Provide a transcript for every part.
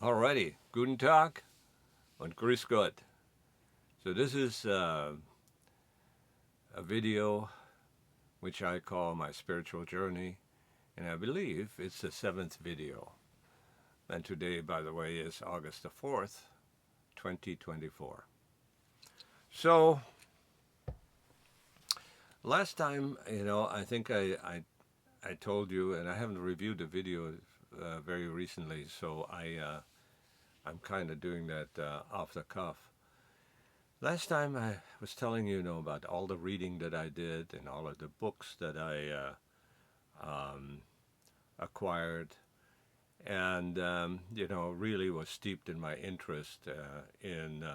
Alrighty, guten Tag und grüß Gott. So this is a video which I call my spiritual journey, and I believe it's the 7th video. And today, by the way, is August the 4th, 2024. So last time, I think I told you, and I haven't reviewed the video very recently, so I'm kind of doing that off the cuff. Last time I was telling you, about all the reading that I did and all of the books that I acquired, and really was steeped in my interest in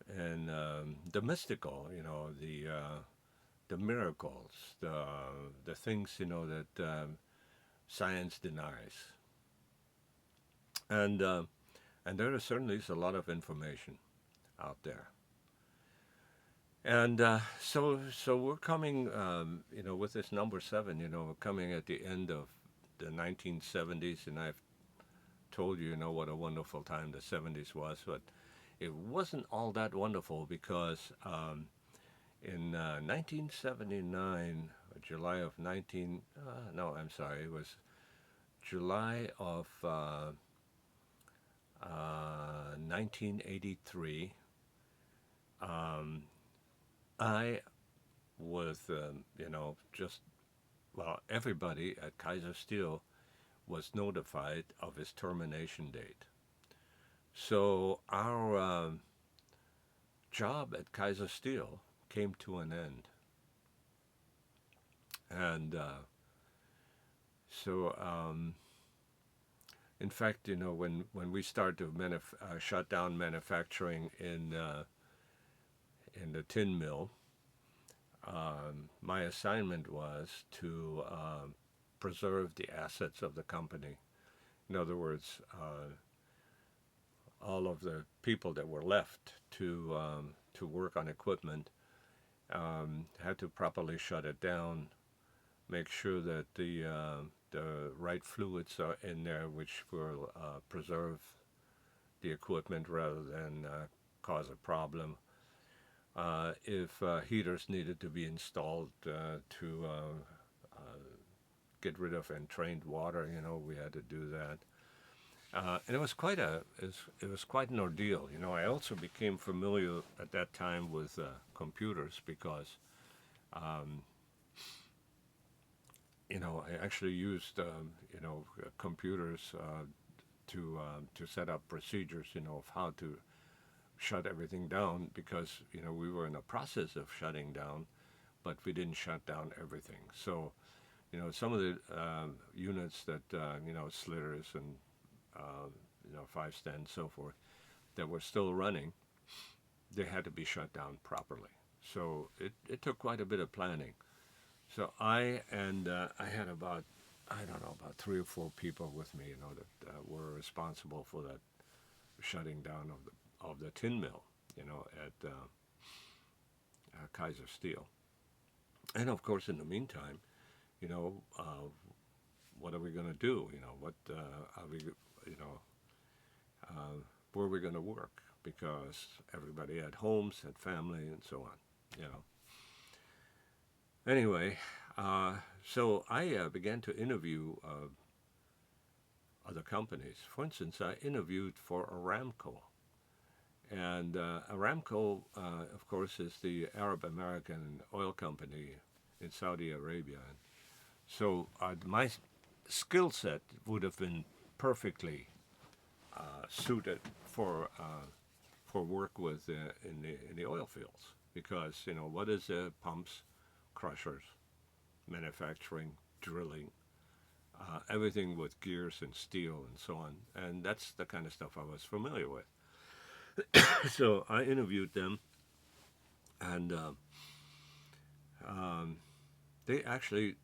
the mystical, the miracles, the things that science denies, and there certainly is a lot of information out there. And so we're coming, with this number 7, we're coming at the end of the 1970s, and I've told you, what a wonderful time the 70s was, but it wasn't all that wonderful because in 1979, July of 19, no, I'm sorry, it was July of 1983, I was, everybody at Kaiser Steel was notified of his termination date. So our job at Kaiser Steel came to an end. And in fact, when we started to shut down manufacturing in the tin mill, my assignment was to preserve the assets of the company. In other words, all of the people that were left to work on equipment had to properly shut it down, make sure that the right fluids are in there, which will preserve the equipment rather than cause a problem. If heaters needed to be installed to get rid of entrained water, we had to do that. And it was quite an ordeal. I also became familiar at that time with computers because, I actually used computers to set up procedures, of how to shut everything down, because we were in the process of shutting down, but we didn't shut down everything. So some of the units that slitters and 5-stand and so forth that were still running, they had to be shut down properly. So it took quite a bit of planning. So I had about 3 or 4 people with me, that were responsible for that shutting down of the tin mill, at Kaiser Steel. And of course, in the meantime, what are we going to do? What are we, where are we going to work? Because everybody had homes, had family, and so on. Anyway, so I began to interview other companies. For instance, I interviewed for Aramco. And Aramco, of course, is the Arab American oil company in Saudi Arabia. So my skill set would have been perfectly suited for work with in the oil fields, because what is pumps, crushers, manufacturing, drilling, everything with gears and steel and so on, and that's the kind of stuff I was familiar with. So I interviewed them, and they actually,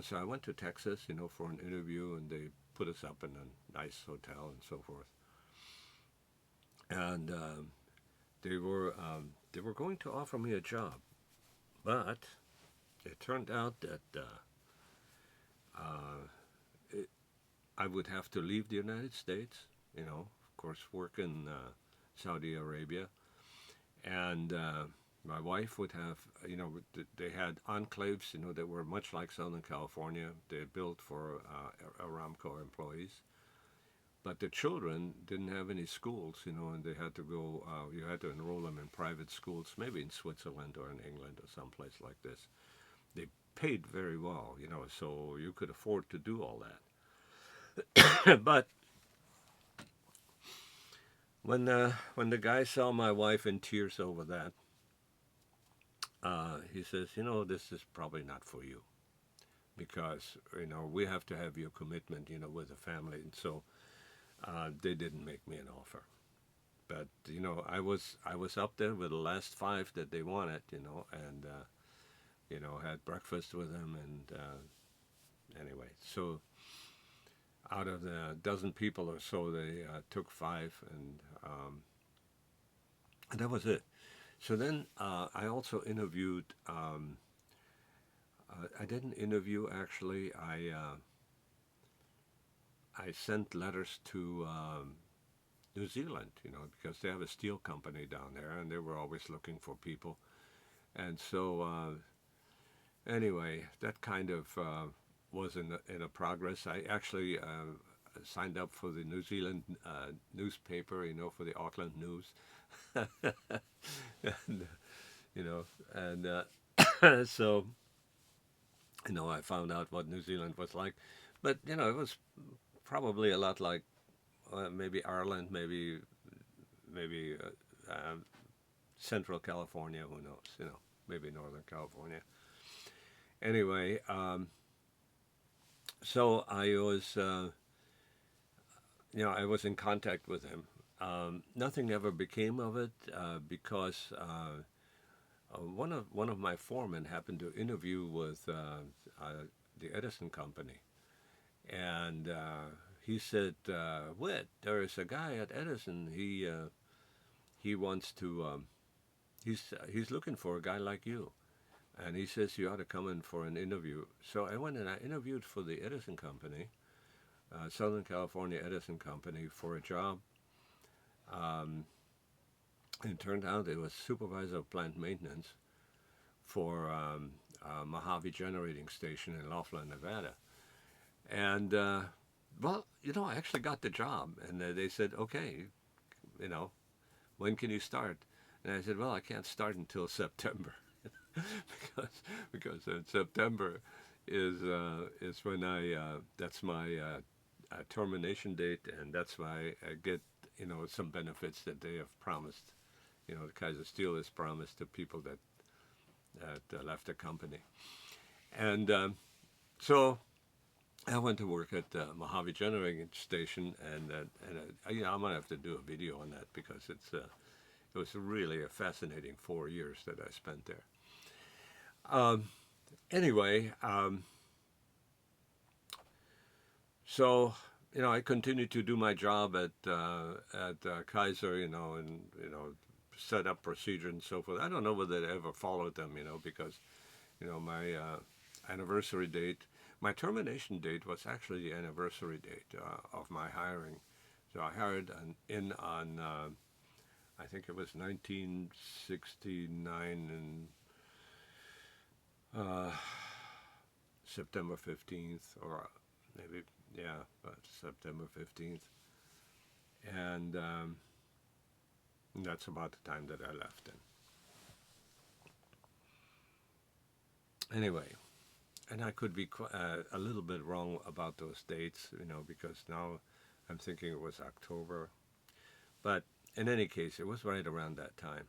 so I went to Texas, for an interview, and they put us up in a nice hotel and so forth. And they were going to offer me a job, but it turned out that I would have to leave the United States of course, work in Saudi Arabia. And my wife would have, they had enclaves, that were much like Southern California. They had built for Aramco employees. But the children didn't have any schools, and they had to go, you had to enroll them in private schools, maybe in Switzerland or in England or someplace like this. They paid very well, so you could afford to do all that. But when the guy saw my wife in tears over that, he says, this is probably not for you because we have to have your commitment, with the family, and so they didn't make me an offer. But I was up there with the last five that they wanted, and had breakfast with them, and anyway, so out of the dozen people or so, they took five, and that was it. So then I also interviewed. I didn't interview actually. I sent letters to New Zealand, because they have a steel company down there, and they were always looking for people. And so anyway, that kind of was in a progress. I actually signed up for the New Zealand newspaper, for the Auckland News, and so I found out what New Zealand was like, but it was probably a lot like maybe Ireland, maybe Central California. Who knows? Maybe Northern California. Anyway, so I was in contact with him. Nothing ever became of it because one of my foremen happened to interview with the Edison company, and he said, "Whit, there is a guy at Edison. He wants to. He's looking for a guy like you." And he says, "You ought to come in for an interview." So I went and I interviewed for the Edison Company, Southern California Edison Company, for a job. Um, it turned out it was supervisor of plant maintenance for Mojave Generating Station in Laughlin, Nevada. And, well, I actually got the job. And they said, "Okay, you know, when can you start?" And I said, "Well, I can't start until September." because in September is when that's my termination date, and that's why I get some benefits that they have promised. The Kaiser Steel has promised to people that left the company, and so I went to work at Mojave Generating Station, and I'm gonna have to do a video on that because it was really a fascinating 4 years that I spent there. Um, anyway, so I continued to do my job at Kaiser, and set up procedure and so forth. I don't know whether they ever followed them, because my anniversary date, my termination date was actually the anniversary date of my hiring. So I hired on I think it was 1969 and uh, September 15th, or maybe, yeah, September 15th. And that's about the time that I left. Anyway, and I could be a little bit wrong about those dates, because now I'm thinking it was October. But in any case, it was right around that time.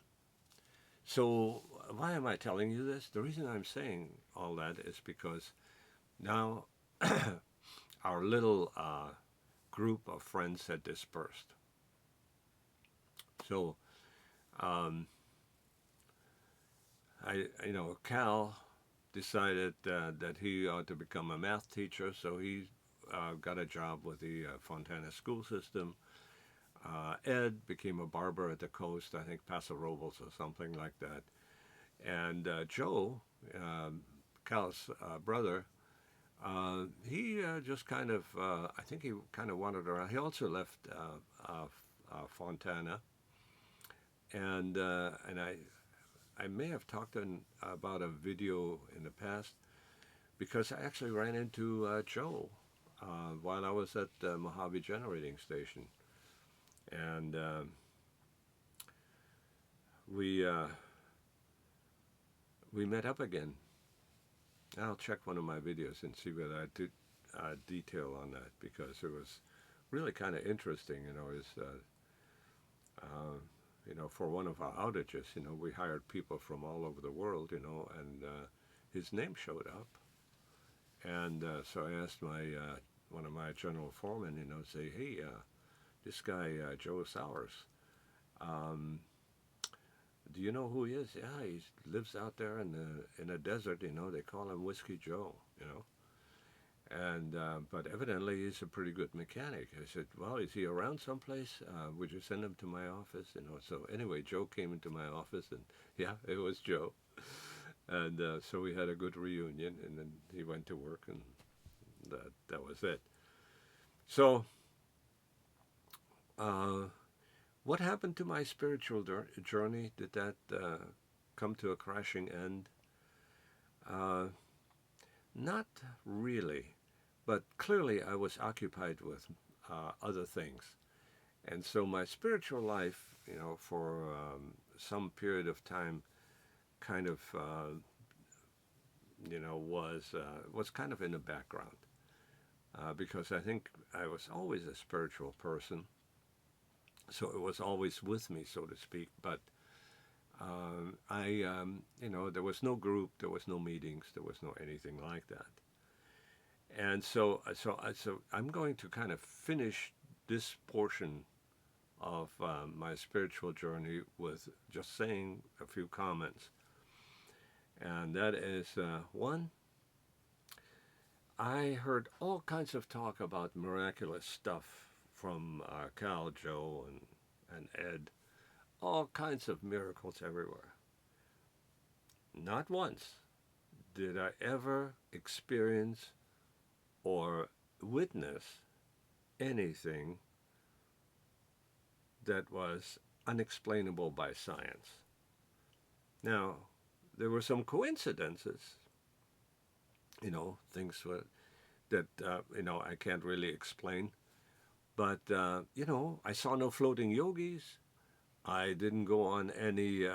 So why am I telling you this? The reason I'm saying all that is because now our little group of friends had dispersed. So Cal decided that he ought to become a math teacher, so he got a job with the Fontana school system. Ed became a barber at the coast, I think Paso Robles or something like that. And Joe, Cal's brother, He just kind of, I think he kind of wandered around. He also left Fontana, and I may have talked about a video in the past because I actually ran into Joe while I was at the Mojave Generating Station, and we we met up again. I'll check one of my videos and see whether I did detail on that because it was really kind of interesting. For one of our outages, we hired people from all over the world, and his name showed up, and so I asked my one of my general foremen, say, hey, this guy Joe Sowers. Um, Do you know who he is? Yeah, he lives out there in the desert. They call him Whiskey Joe. And but evidently he's a pretty good mechanic. I said, well, is he around someplace? Would you send him to my office? So anyway, Joe came into my office, and yeah, it was Joe. And so we had a good reunion, and then he went to work, and that was it. So. What happened to my spiritual journey? Did that come to a crashing end? Uh, Not really, but clearly I was occupied with other things. And so my spiritual life, for some period of time, kind of, was kind of in the background because I think I was always a spiritual person. So it was always with me, so to speak. But there was no group, there was no meetings, there was no anything like that. And so I'm going to kind of finish this portion of my spiritual journey with just saying a few comments. And that is, one, I heard all kinds of talk about miraculous stuff from Cal, Joe, and Ed. All kinds of miracles everywhere. Not once did I ever experience or witness anything that was unexplainable by science. Now, there were some coincidences, things that I can't really explain. But, I saw no floating yogis. I didn't go on any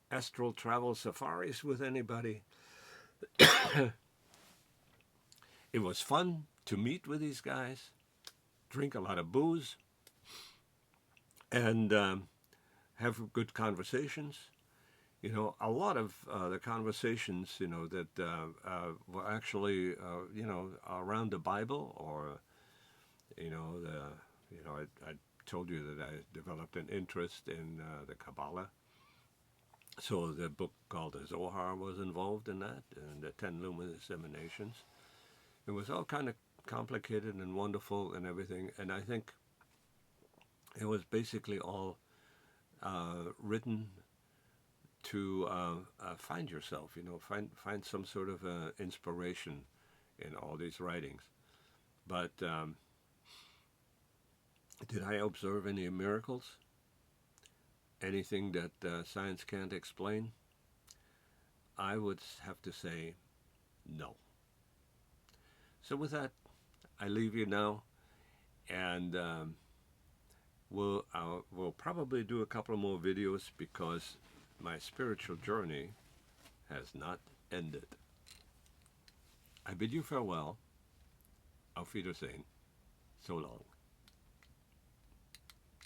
astral travel safaris with anybody. It was fun to meet with these guys, drink a lot of booze, and have good conversations. A lot of the conversations, that were actually, around the Bible or, I told you that I developed an interest in the Kabbalah. So the book called the Zohar was involved in that, and the 10 luminous emanations. It was all kind of complicated and wonderful and everything, and I think it was basically all written to find yourself, find some sort of inspiration in all these writings. But did I observe any miracles? Anything that science can't explain? I would have to say no. So with that, I leave you now, and we'll probably do a couple more videos because my spiritual journey has not ended. I bid you farewell. Auf Wiedersehen. So long.